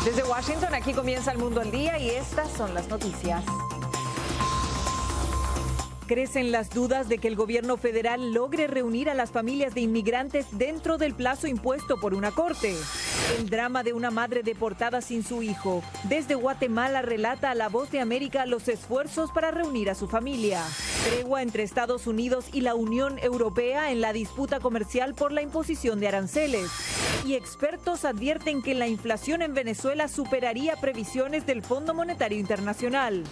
Desde Washington, aquí comienza El Mundo al Día y estas son las noticias. Crecen las dudas de que el gobierno federal logre reunir a las familias de inmigrantes dentro del plazo impuesto por una corte. El drama de una madre deportada sin su hijo. Desde Guatemala relata a La Voz de América los esfuerzos para reunir a su familia. Tregua entre Estados Unidos y la Unión Europea en la disputa comercial por la imposición de aranceles. Y expertos advierten que la inflación en Venezuela superaría previsiones del Fondo Monetario Internacional.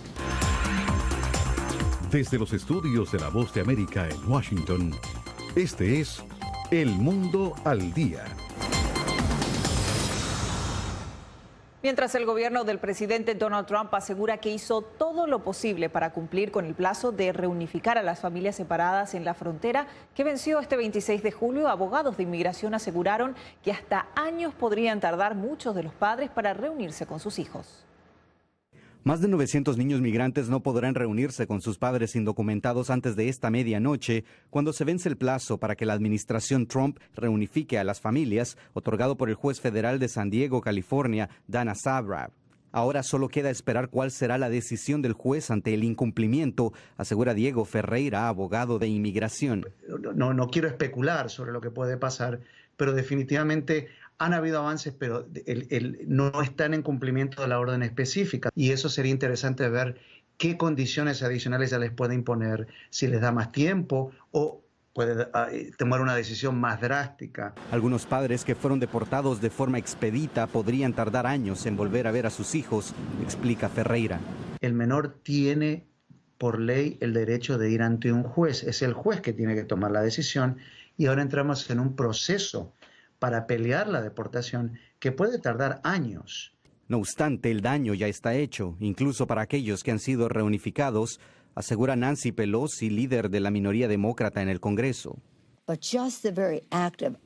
Desde los estudios de La Voz de América en Washington, este es El Mundo al Día. Mientras el gobierno del presidente Donald Trump asegura que hizo todo lo posible para cumplir con el plazo de reunificar a las familias separadas en la frontera que venció este 26 de julio, abogados de inmigración aseguraron que hasta años podrían tardar muchos de los padres para reunirse con sus hijos. Más de 900 niños migrantes no podrán reunirse con sus padres indocumentados antes de esta medianoche, cuando se vence el plazo para que la administración Trump reunifique a las familias, otorgado por el juez federal de San Diego, California, Dana Sabrab. Ahora solo queda esperar cuál será la decisión del juez ante el incumplimiento, asegura Diego Ferreira, abogado de inmigración. No quiero especular sobre lo que puede pasar, pero definitivamente han habido avances, pero no están en cumplimiento de la orden específica. Y eso sería interesante ver qué condiciones adicionales se les puede imponer, si les da más tiempo o puede tomar una decisión más drástica. Algunos padres que fueron deportados de forma expedita podrían tardar años en volver a ver a sus hijos, explica Ferreira. El menor tiene por ley el derecho de ir ante un juez. Es el juez que tiene que tomar la decisión y ahora entramos en un proceso para pelear la deportación que puede tardar años. No obstante, el daño ya está hecho, incluso para aquellos que han sido reunificados, asegura Nancy Pelosi, líder de la minoría demócrata en el Congreso.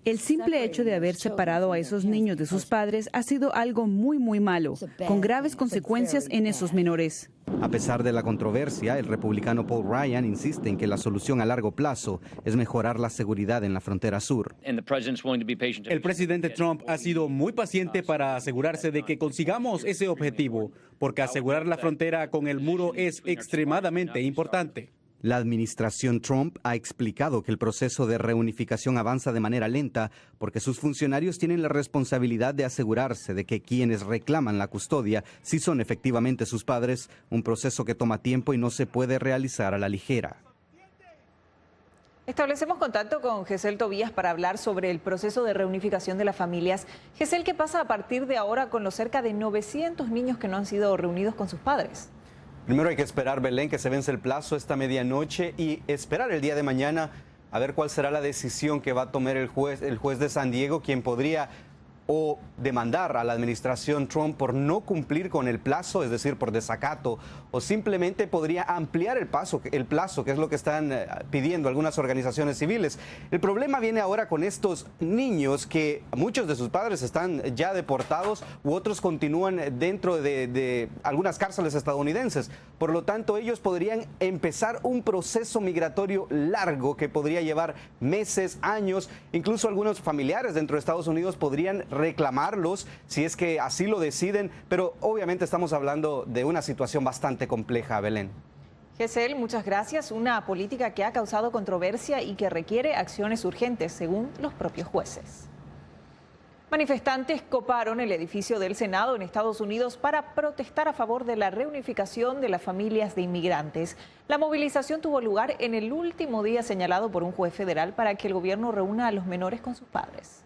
El simple hecho de haber separado a esos niños de sus padres ha sido algo muy malo, con graves consecuencias en esos menores. A pesar de la controversia, el republicano Paul Ryan insiste en que la solución a largo plazo es mejorar la seguridad en la frontera sur. El presidente Trump ha sido muy paciente para asegurarse de que consigamos ese objetivo, porque asegurar la frontera con el muro es extremadamente importante. La administración Trump ha explicado que el proceso de reunificación avanza de manera lenta porque sus funcionarios tienen la responsabilidad de asegurarse de que quienes reclaman la custodia sí son efectivamente sus padres, un proceso que toma tiempo y no se puede realizar a la ligera. Establecemos contacto con Gesell Tobías para hablar sobre el proceso de reunificación de las familias. Gesell, ¿qué pasa a partir de ahora con los cerca de 900 niños que no han sido reunidos con sus padres? Primero hay que esperar, Belén, que se vence el plazo esta medianoche y esperar el día de mañana a ver cuál será la decisión que va a tomar el juez de San Diego, quien podría o demandar a la administración Trump por no cumplir con el plazo, es decir, por desacato, o simplemente podría ampliar el plazo, que es lo que están pidiendo algunas organizaciones civiles. El problema viene ahora con estos niños que muchos de sus padres están ya deportados u otros continúan dentro de algunas cárceles estadounidenses. Por lo tanto, ellos podrían empezar un proceso migratorio largo que podría llevar meses, años, incluso algunos familiares dentro de Estados Unidos podrían reclamarlos si es que así lo deciden, pero obviamente estamos hablando de una situación bastante compleja, Belén. Gesell, muchas gracias. Una política que ha causado controversia y que requiere acciones urgentes, según los propios jueces. Manifestantes coparon el edificio del Senado en Estados Unidos para protestar a favor de la reunificación de las familias de inmigrantes. La movilización tuvo lugar en el último día señalado por un juez federal para que el gobierno reúna a los menores con sus padres.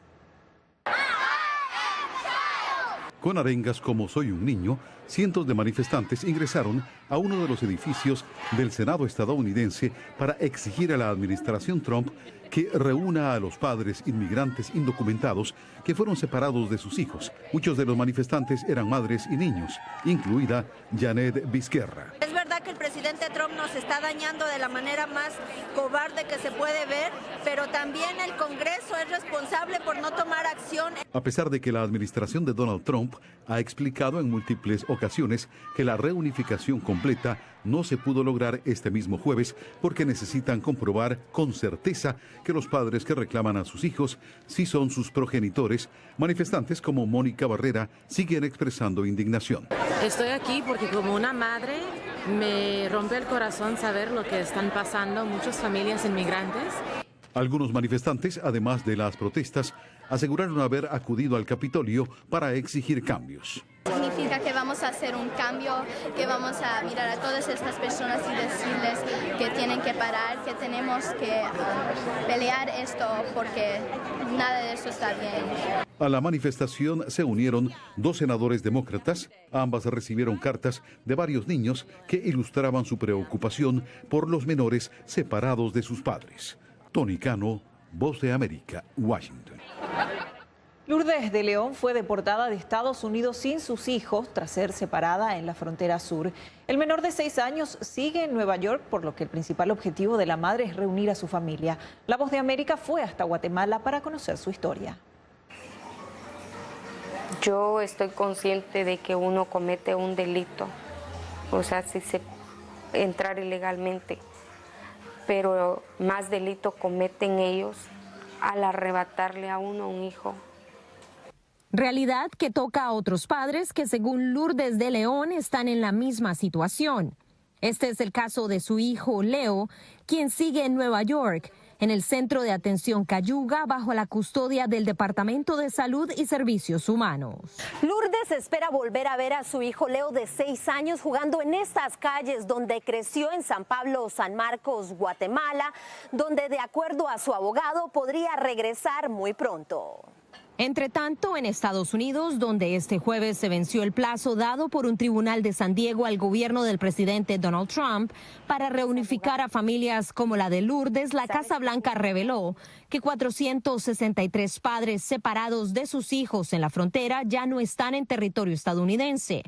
Con arengas como Soy un niño, cientos de manifestantes ingresaron a uno de los edificios del Senado estadounidense para exigir a la administración Trump que reúna a los padres inmigrantes indocumentados que fueron separados de sus hijos. Muchos de los manifestantes eran madres y niños, incluida Janet Vizquerra. Es verdad que el presidente Trump nos está dañando de la manera más cobarde que se puede ver, pero también el Congreso es responsable por no tomar acción. A pesar de que la administración de Donald Trump ha explicado en múltiples ocasiones que la reunificación completa no se pudo lograr este mismo jueves porque necesitan comprobar con certeza que los padres que reclaman a sus hijos sí son sus progenitores. Manifestantes como Mónica Barrera siguen expresando indignación. Estoy aquí porque como una madre me rompe el corazón saber lo que están pasando muchas familias inmigrantes. Algunos manifestantes, además de las protestas, aseguraron haber acudido al Capitolio para exigir cambios. Significa que vamos a hacer un cambio, que vamos a mirar a todas estas personas y decirles que tienen que parar, que tenemos que pelear esto porque nada de eso está bien. A la manifestación se unieron 2 senadores demócratas. Ambas recibieron cartas de varios niños que ilustraban su preocupación por los menores separados de sus padres. Tony Cano, Voz de América, Washington. Lourdes de León fue deportada de Estados Unidos sin sus hijos tras ser separada en la frontera sur. El menor de 6 años sigue en Nueva York, por lo que el principal objetivo de la madre es reunir a su familia. La Voz de América fue hasta Guatemala para conocer su historia. Yo estoy consciente de que uno comete un delito, o sea, si se entrar ilegalmente, pero más delito cometen ellos al arrebatarle a uno un hijo. Realidad que toca a otros padres que, según Lourdes de León, están en la misma situación. Este es el caso de su hijo Leo, quien sigue en Nueva York, en el Centro de Atención Cayuga, bajo la custodia del Departamento de Salud y Servicios Humanos. Lourdes espera volver a ver a su hijo Leo de 6 años jugando en estas calles donde creció en San Pablo, San Marcos, Guatemala, donde de acuerdo a su abogado podría regresar muy pronto. Entre tanto, en Estados Unidos, donde este jueves se venció el plazo dado por un tribunal de San Diego al gobierno del presidente Donald Trump para reunificar a familias como la de Lourdes, la Casa Blanca reveló que 463 padres separados de sus hijos en la frontera ya no están en territorio estadounidense.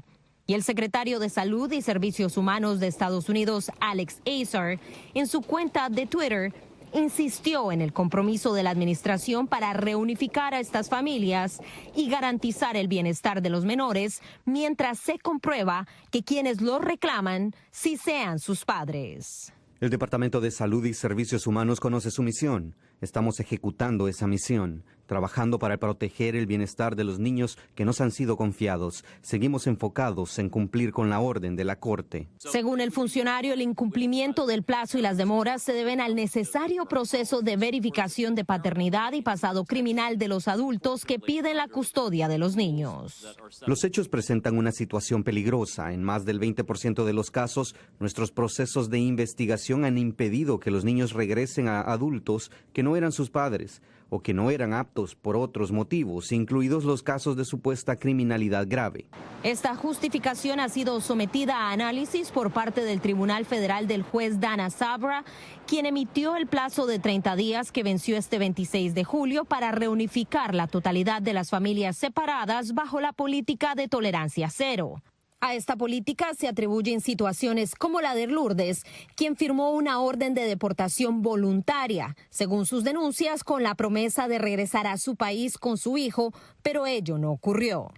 Y el secretario de Salud y Servicios Humanos de Estados Unidos, Alex Azar, en su cuenta de Twitter, insistió en el compromiso de la administración para reunificar a estas familias y garantizar el bienestar de los menores mientras se comprueba que quienes los reclaman sí sean sus padres. El Departamento de Salud y Servicios Humanos conoce su misión. Estamos ejecutando esa misión, trabajando para proteger el bienestar de los niños que nos han sido confiados. Seguimos enfocados en cumplir con la orden de la Corte. Según el funcionario, el incumplimiento del plazo y las demoras se deben al necesario proceso de verificación de paternidad y pasado criminal de los adultos que piden la custodia de los niños. Los hechos presentan una situación peligrosa. En más del 20% de los casos, nuestros procesos de investigación han impedido que los niños regresen a adultos que no eran sus padres o que no eran aptos por otros motivos, incluidos los casos de supuesta criminalidad grave. Esta justificación ha sido sometida a análisis por parte del Tribunal Federal del juez Dana Sabra, quien emitió el plazo de 30 días que venció este 26 de julio para reunificar la totalidad de las familias separadas bajo la política de tolerancia cero. A esta política se atribuyen situaciones como la de Lourdes, quien firmó una orden de deportación voluntaria, según sus denuncias, con la promesa de regresar a su país con su hijo, pero ello no ocurrió.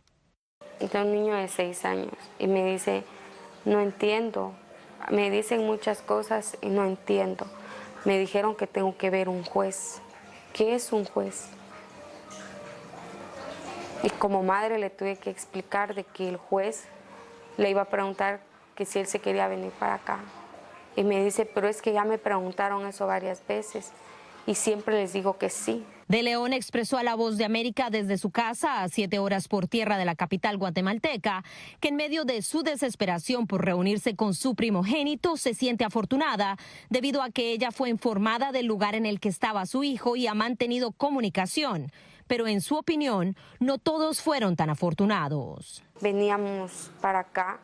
Tengo un niño de 6 años y me dice, no entiendo, me dicen muchas cosas y no entiendo. Me dijeron que tengo que ver un juez. ¿Qué es un juez? Y como madre le tuve que explicar de que el juez le iba a preguntar que si él se quería venir para acá. Y me dice, pero es que ya me preguntaron eso varias veces y siempre les digo que sí. De León expresó a La Voz de América desde su casa a 7 horas por tierra de la capital guatemalteca que en medio de su desesperación por reunirse con su primogénito se siente afortunada debido a que ella fue informada del lugar en el que estaba su hijo y ha mantenido comunicación. Pero en su opinión, no todos fueron tan afortunados. Veníamos para acá,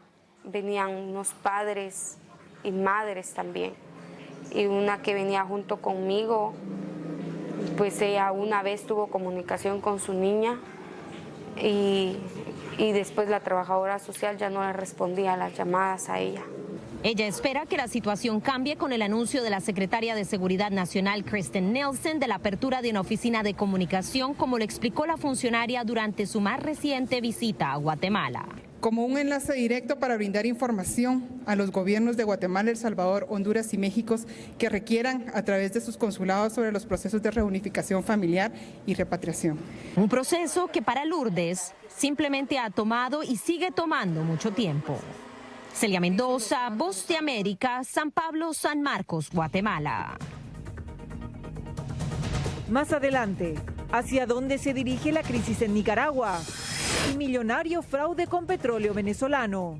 venían unos padres y madres también. Y una que venía junto conmigo, pues ella una vez tuvo comunicación con su niña y después la trabajadora social ya no le respondía a las llamadas a ella. Ella espera que la situación cambie con el anuncio de la secretaria de Seguridad Nacional, Kristen Nielsen, de la apertura de una oficina de comunicación, como lo explicó la funcionaria durante su más reciente visita a Guatemala. como un enlace directo para brindar información a los gobiernos de Guatemala, El Salvador, Honduras y México que requieran a través de sus consulados sobre los procesos de reunificación familiar y repatriación. Un proceso que para Lourdes simplemente ha tomado y sigue tomando mucho tiempo. Celia Mendoza, Voz de América, San Pablo, San Marcos, Guatemala. Más adelante, ¿hacia dónde se dirige la crisis en Nicaragua? El millonario fraude con petróleo venezolano.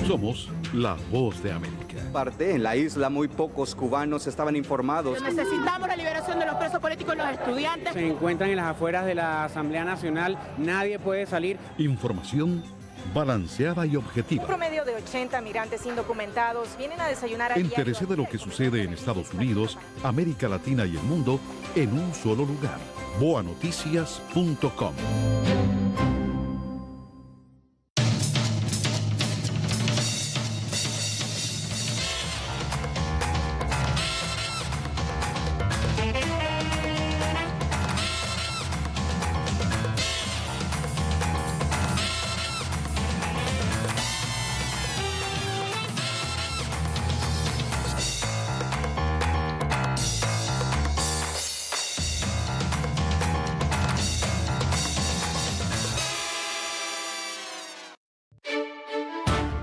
Somos la Voz de América. Parte en la isla, muy pocos cubanos estaban informados. Necesitamos la liberación de los presos políticos y los estudiantes. Se encuentran en las afueras de la Asamblea Nacional, nadie puede salir. Información balanceada y objetiva. Un promedio de 80 migrantes indocumentados vienen a desayunar al Entérese de lo que sucede en Estados Unidos, América Latina y el mundo en un solo lugar. boanoticias.com.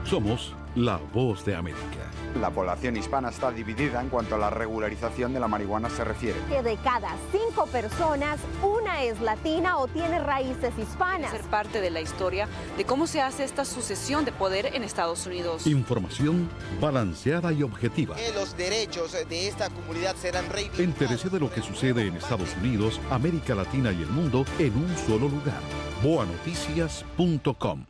Somos la Voz de América. La población hispana está dividida en cuanto a la regularización de la marihuana se refiere. Que de cada 5 personas, una es latina o tiene raíces hispanas. Ser parte de la historia de cómo se hace esta sucesión de poder en Estados Unidos. Información balanceada y objetiva. Que los derechos de esta comunidad serán reivindicados. Entérese de lo que sucede en Estados Unidos, América Latina y el mundo en un solo lugar. boanoticias.com.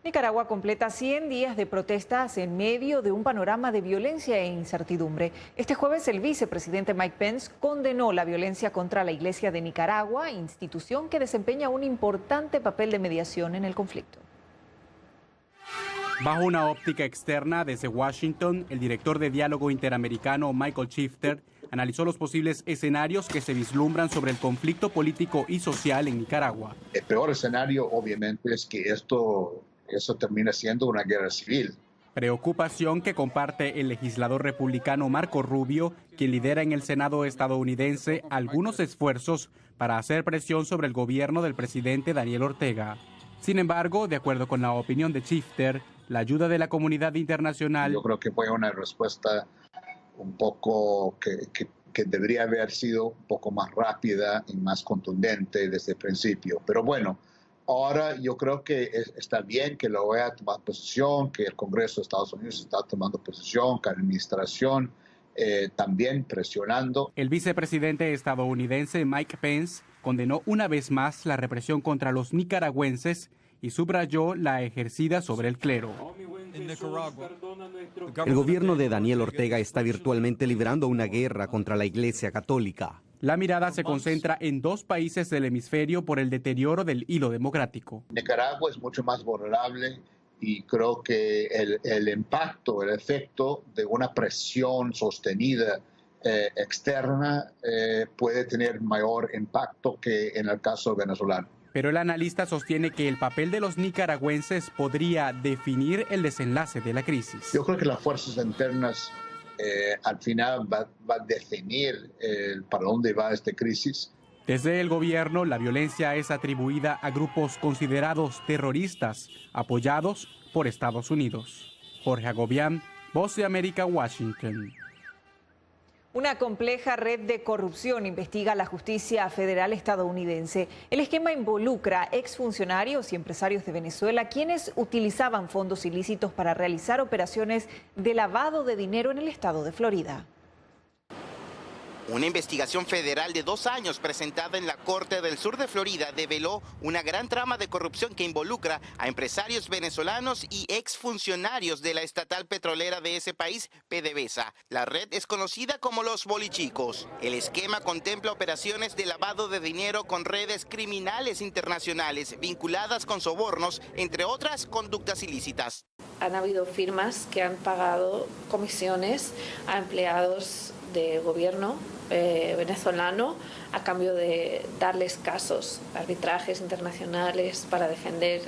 Nicaragua completa 100 días de protestas en medio de un panorama de violencia e incertidumbre. Este jueves el vicepresidente Mike Pence condenó la violencia contra la Iglesia de Nicaragua, institución que desempeña un importante papel de mediación en el conflicto. Bajo una óptica externa desde Washington, el director de Diálogo Interamericano Michael Shifter analizó los posibles escenarios que se vislumbran sobre el conflicto político y social en Nicaragua. El peor escenario obviamente es que eso termina siendo una guerra civil. Preocupación que comparte el legislador republicano Marco Rubio, quien lidera en el Senado estadounidense algunos esfuerzos para hacer presión sobre el gobierno del presidente Daniel Ortega. Sin embargo, de acuerdo con la opinión de Shifter, la ayuda de la comunidad internacional... Yo creo que fue una respuesta un poco que debería haber sido un poco más rápida y más contundente desde el principio. Pero bueno, ahora yo creo que está bien que la OEA tome posición, que el Congreso de Estados Unidos está tomando posición, que la administración también presionando. El vicepresidente estadounidense Mike Pence condenó una vez más la represión contra los nicaragüenses y subrayó la ejercida sobre el clero. El gobierno de Daniel Ortega está virtualmente librando una guerra contra la Iglesia Católica. La mirada se concentra en dos países del hemisferio por el deterioro del hilo democrático. Nicaragua es mucho más vulnerable y creo que el impacto, el efecto de una presión sostenida externa puede tener mayor impacto que en el caso venezolano. Pero el analista sostiene que el papel de los nicaragüenses podría definir el desenlace de la crisis. Yo creo que las fuerzas internas al final va a definir para dónde va esta crisis. Desde el gobierno, la violencia es atribuida a grupos considerados terroristas, apoyados por Estados Unidos. Jorge Agobián, Voz de América, Washington. Una compleja red de corrupción investiga la justicia federal estadounidense. El esquema involucra exfuncionarios y empresarios de Venezuela, quienes utilizaban fondos ilícitos para realizar operaciones de lavado de dinero en el estado de Florida. Una investigación federal de 2 años presentada en la Corte del Sur de Florida develó una gran trama de corrupción que involucra a empresarios venezolanos y exfuncionarios de la estatal petrolera de ese país, PDVSA. La red es conocida como los bolichicos. El esquema contempla operaciones de lavado de dinero con redes criminales internacionales vinculadas con sobornos, entre otras conductas ilícitas. Han habido firmas que han pagado comisiones a empleados de gobierno venezolano a cambio de darles casos, arbitrajes internacionales para defender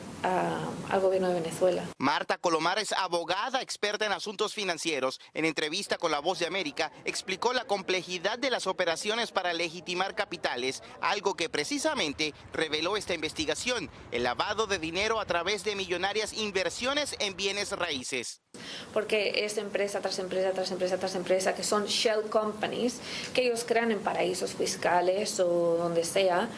al gobierno de Venezuela. Marta Colomar es abogada experta en asuntos financieros. En entrevista con La Voz de América, explicó la complejidad de las operaciones para legitimar capitales, algo que precisamente reveló esta investigación, el lavado de dinero a través de millonarias inversiones en bienes raíces. Porque es empresa tras empresa tras empresa tras empresa, que son shell companies, que ellos crean en paraísos fiscales o donde sea,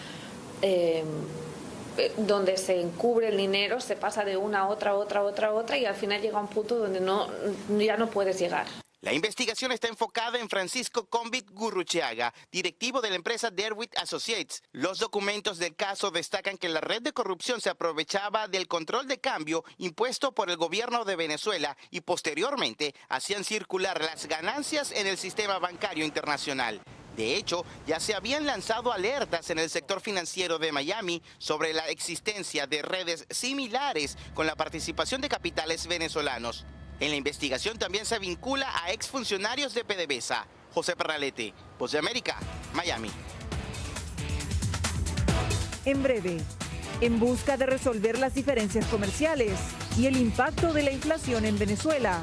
donde se encubre el dinero, se pasa de una a otra y al final llega a un punto donde ya no puedes llegar. La investigación está enfocada en Francisco Convit Gurruchaga, directivo de la empresa Derwit Associates. Los documentos del caso destacan que la red de corrupción se aprovechaba del control de cambio impuesto por el gobierno de Venezuela y posteriormente hacían circular las ganancias en el sistema bancario internacional. De hecho, ya se habían lanzado alertas en el sector financiero de Miami sobre la existencia de redes similares con la participación de capitales venezolanos. En la investigación también se vincula a exfuncionarios de PDVSA. José Pernalete, Voz de América, Miami. En breve, en busca de resolver las diferencias comerciales y el impacto de la inflación en Venezuela.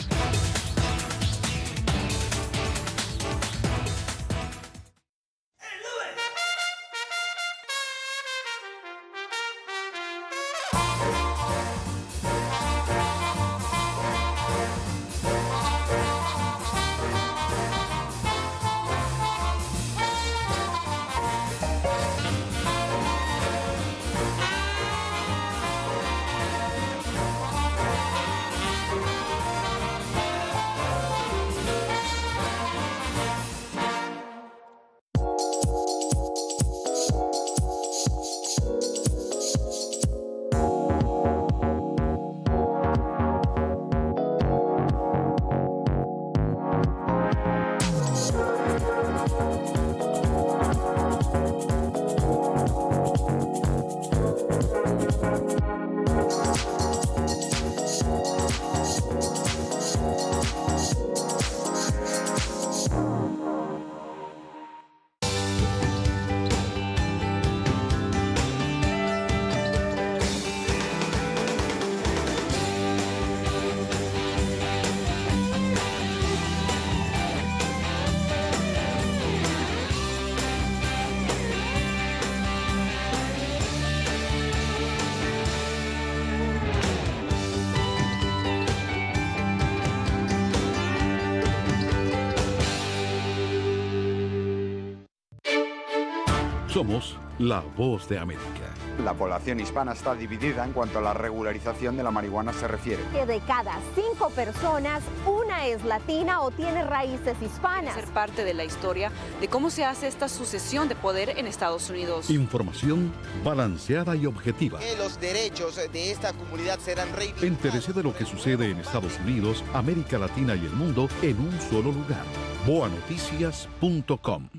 Somos la Voz de América. La población hispana está dividida en cuanto a la regularización de la marihuana se refiere. Que de cada 5 personas, una es latina o tiene raíces hispanas. Ser parte de la historia de cómo se hace esta sucesión de poder en Estados Unidos. Información balanceada y objetiva. Que los derechos de esta comunidad serán reivindicados. Entérese de lo que sucede en Estados Unidos, América Latina y el mundo en un solo lugar. boanoticias.com.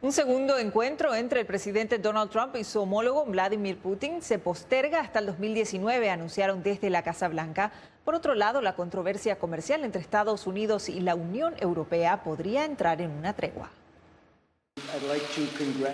Un segundo encuentro entre el presidente Donald Trump y su homólogo Vladimir Putin se posterga hasta el 2019, anunciaron desde la Casa Blanca. Por otro lado, la controversia comercial entre Estados Unidos y la Unión Europea podría entrar en una tregua.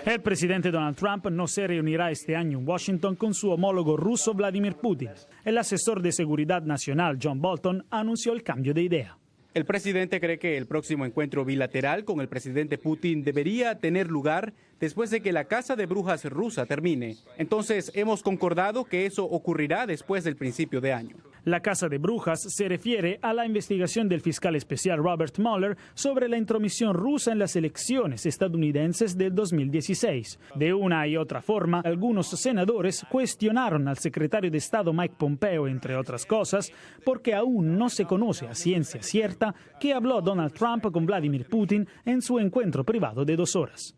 El presidente Donald Trump no se reunirá este año en Washington con su homólogo ruso Vladimir Putin. El asesor de seguridad nacional John Bolton anunció el cambio de idea. El presidente cree que el próximo encuentro bilateral con el presidente Putin debería tener lugar después de que la caza de brujas rusa termine. Entonces, hemos concordado que eso ocurrirá después del principio de año. La Casa de Brujas se refiere a la investigación del fiscal especial Robert Mueller sobre la intromisión rusa en las elecciones estadounidenses del 2016. De una y otra forma, algunos senadores cuestionaron al secretario de Estado Mike Pompeo, entre otras cosas, porque aún no se conoce a ciencia cierta que habló Donald Trump con Vladimir Putin en su encuentro privado de 2 horas.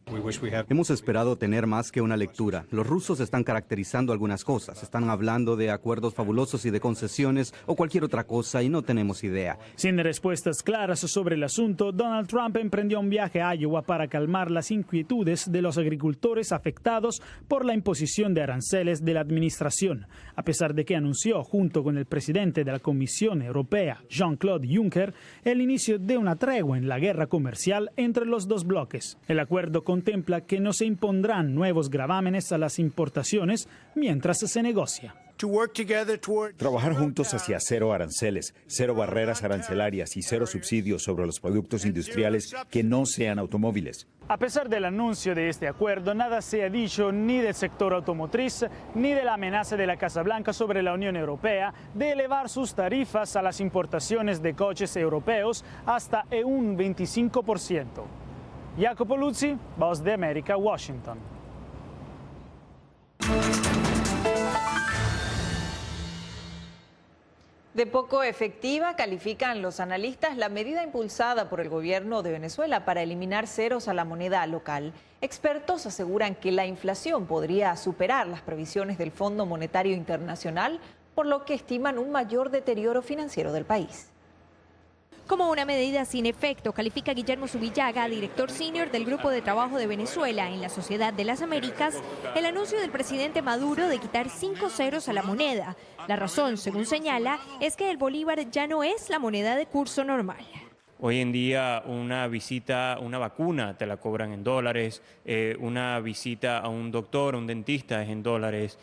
Hemos esperado tener más que una lectura. Los rusos están caracterizando algunas cosas. Están hablando de acuerdos fabulosos y de concesiones o cualquier otra cosa y no tenemos idea. Sin respuestas claras sobre el asunto, Donald Trump emprendió un viaje a Iowa para calmar las inquietudes de los agricultores afectados por la imposición de aranceles de la administración, a pesar de que anunció, junto con el presidente de la Comisión Europea, Jean-Claude Juncker, el inicio de una tregua en la guerra comercial entre los dos bloques. El acuerdo contempla que no se impondrán nuevos gravámenes a las importaciones mientras se negocia. Trabajar juntos hacia cero aranceles, cero barreras arancelarias y cero subsidios sobre los productos industriales que no sean automóviles. A pesar del anuncio de este acuerdo, nada se ha dicho ni del sector automotriz ni de la amenaza de la Casa Blanca sobre la Unión Europea de elevar sus tarifas a las importaciones de coches europeos hasta un 25%. Jacopo Luzzi, Voz de América, Washington. De poco efectiva califican los analistas la medida impulsada por el gobierno de Venezuela para eliminar ceros a la moneda local. Expertos aseguran que la inflación podría superar las previsiones del Fondo Monetario Internacional, por lo que estiman un mayor deterioro financiero del país. Como una medida sin efecto, califica Guillermo Zubillaga, director senior del Grupo de Trabajo de Venezuela en la Sociedad de las Américas, el anuncio del presidente Maduro de quitar 5 ceros a la moneda. La razón, según señala, es que el bolívar ya no es la moneda de curso normal. Hoy en día una visita, una vacuna te la cobran en dólares, una visita a un doctor, a un dentista es en dólares,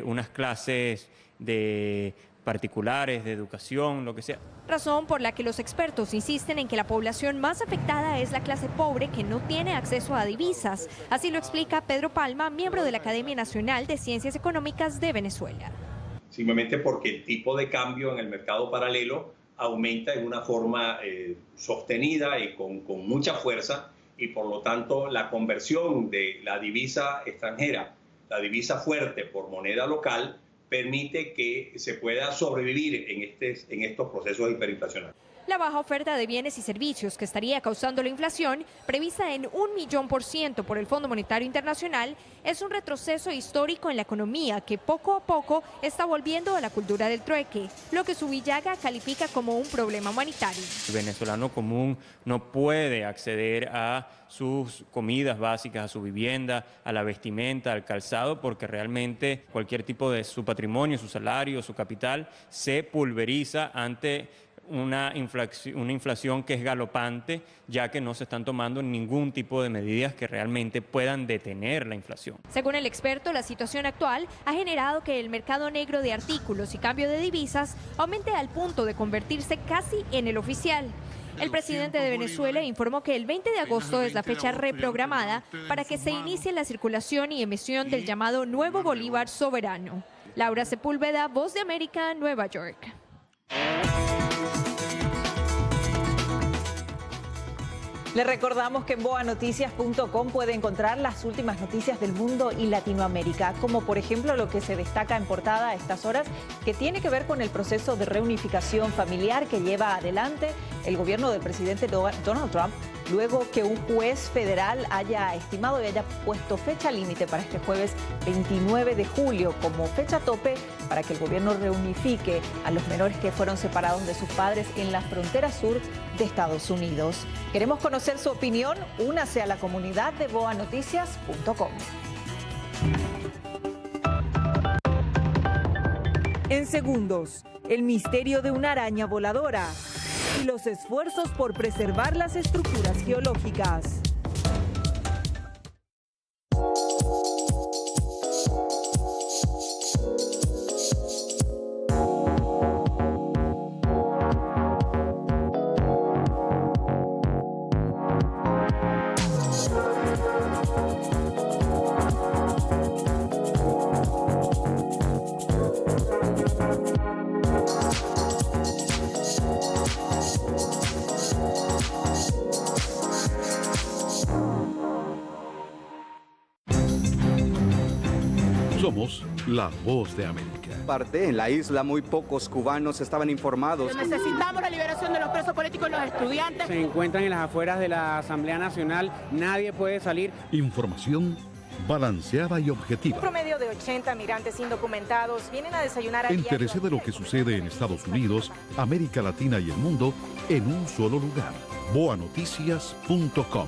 unas clases de particulares, de educación, lo que sea. Razón por la que los expertos insisten en que la población más afectada es la clase pobre que no tiene acceso a divisas. Así lo explica Pedro Palma, miembro de la Academia Nacional de Ciencias Económicas de Venezuela. Simplemente porque el tipo de cambio en el mercado paralelo aumenta en una forma sostenida y con mucha fuerza, y por lo tanto la conversión de la divisa extranjera, la divisa fuerte por moneda local, permite que se pueda sobrevivir en estos procesos hiperinflacionarios. La baja oferta de bienes y servicios que estaría causando la inflación, prevista en 1.000.000% por el Fondo Monetario Internacional, es un retroceso histórico en la economía que poco a poco está volviendo a la cultura del trueque, lo que Zubillaga califica como un problema humanitario. El venezolano común no puede acceder a sus comidas básicas, a su vivienda, a la vestimenta, al calzado, porque realmente cualquier tipo de su patrimonio, su salario, su capital, se pulveriza ante una inflación que es galopante, ya que no se están tomando ningún tipo de medidas que realmente puedan detener la inflación. Según el experto, la situación actual ha generado que el mercado negro de artículos y cambio de divisas aumente al punto de convertirse casi en el oficial. El presidente de Venezuela informó que el 20 de agosto es la fecha reprogramada para que se inicie la circulación y emisión del llamado Nuevo Bolívar Soberano. Laura Sepúlveda, Voz de América, Nueva York. Le recordamos que en boanoticias.com puede encontrar las últimas noticias del mundo y Latinoamérica, como por ejemplo lo que se destaca en portada a estas horas, que tiene que ver con el proceso de reunificación familiar que lleva adelante el gobierno del presidente Donald Trump, luego que un juez federal haya estimado y haya puesto fecha límite para este jueves 29 de julio como fecha tope para que el gobierno reunifique a los menores que fueron separados de sus padres en la frontera sur de Estados Unidos. Queremos conocer su opinión. Únase a la comunidad de boanoticias.com. En segundos, el misterio de una araña voladora y los esfuerzos por preservar las estructuras geológicas. Somos la voz de América. En la isla muy pocos cubanos estaban informados. Necesitamos la liberación de los presos políticos y los estudiantes. Se encuentran en las afueras de la Asamblea Nacional, nadie puede salir. Información balanceada y objetiva. Un promedio de 80 migrantes indocumentados vienen a desayunar a diario. Entérese de lo que sucede en Estados Unidos, América Latina y el mundo en un solo lugar. boanoticias.com.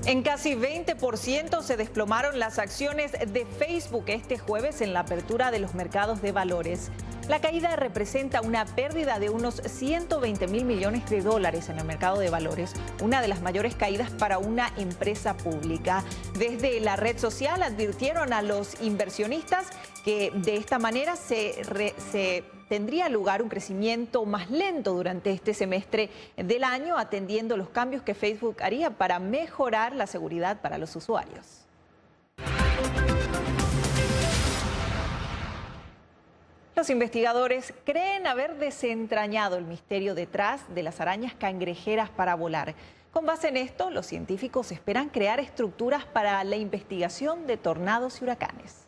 En casi 20% se desplomaron las acciones de Facebook este jueves en la apertura de los mercados de valores. La caída representa una pérdida de unos 120.000 millones de dólares en el mercado de valores, una de las mayores caídas para una empresa pública. Desde la red social advirtieron a los inversionistas que de esta manera se tendría lugar un crecimiento más lento durante este semestre del año, atendiendo los cambios que Facebook haría para mejorar la seguridad para los usuarios. Los investigadores creen haber desentrañado el misterio detrás de las arañas cangrejeras para volar. Con base en esto, los científicos esperan crear estructuras para la investigación de tornados y huracanes.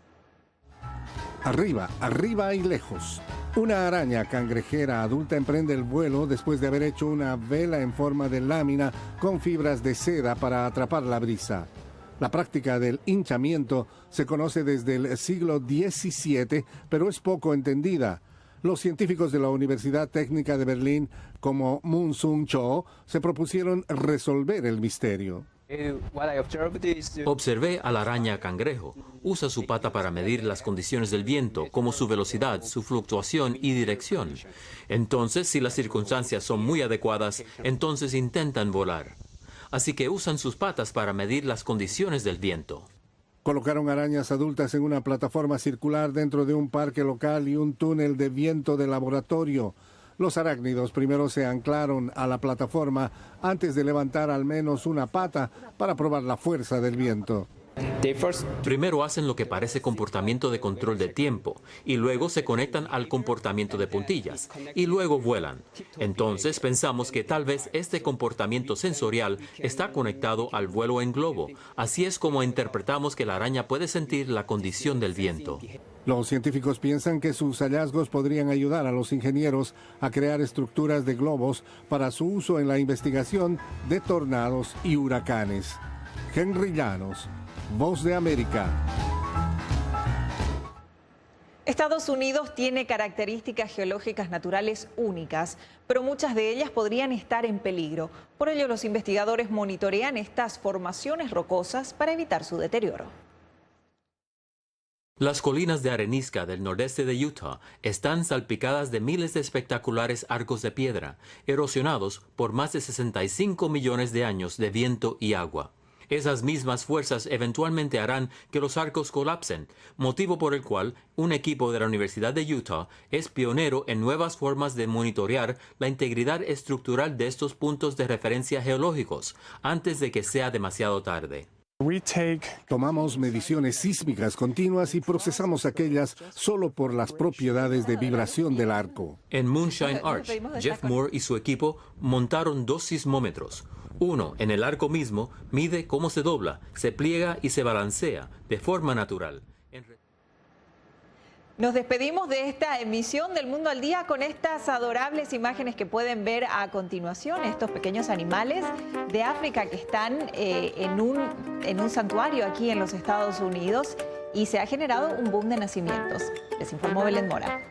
Arriba, arriba y lejos. Una araña cangrejera adulta emprende el vuelo después de haber hecho una vela en forma de lámina con fibras de seda para atrapar la brisa. La práctica del hinchamiento se conoce desde el siglo XVII, pero es poco entendida. Los científicos de la Universidad Técnica de Berlín, como Moon-Sung Cho, se propusieron resolver el misterio. Observé a la araña cangrejo. Usa su pata para medir las condiciones del viento, como su velocidad, su fluctuación y dirección. Entonces, si las circunstancias son muy adecuadas, entonces intentan volar. Así que usan sus patas para medir las condiciones del viento. Colocaron arañas adultas en una plataforma circular dentro de un parque local y un túnel de viento de laboratorio. Los arácnidos primero se anclaron a la plataforma antes de levantar al menos una pata para probar la fuerza del viento. Primero hacen lo que parece comportamiento de control de tiempo y luego se conectan al comportamiento de puntillas y luego vuelan. Entonces pensamos que tal vez este comportamiento sensorial está conectado al vuelo en globo. Así es como interpretamos que la araña puede sentir la condición del viento. Los científicos piensan que sus hallazgos podrían ayudar a los ingenieros a crear estructuras de globos para su uso en la investigación de tornados y huracanes. Henry Llanos, Voz de América. Estados Unidos tiene características geológicas naturales únicas, pero muchas de ellas podrían estar en peligro. Por ello, los investigadores monitorean estas formaciones rocosas para evitar su deterioro. Las colinas de arenisca del nordeste de Utah están salpicadas de miles de espectaculares arcos de piedra, erosionados por más de 65 millones de años de viento y agua. Esas mismas fuerzas eventualmente harán que los arcos colapsen, motivo por el cual un equipo de la Universidad de Utah es pionero en nuevas formas de monitorear la integridad estructural de estos puntos de referencia geológicos antes de que sea demasiado tarde. Tomamos mediciones sísmicas continuas y procesamos aquellas solo por las propiedades de vibración del arco. En Moonshine Arch, Jeff Moore y su equipo montaron 2 sismómetros. Uno, en el arco mismo, mide cómo se dobla, se pliega y se balancea de forma natural. Nos despedimos de esta emisión del Mundo al Día con estas adorables imágenes que pueden ver a continuación, estos pequeños animales de África que están en un santuario aquí en los Estados Unidos y se ha generado un boom de nacimientos. Les informó Belén Mora.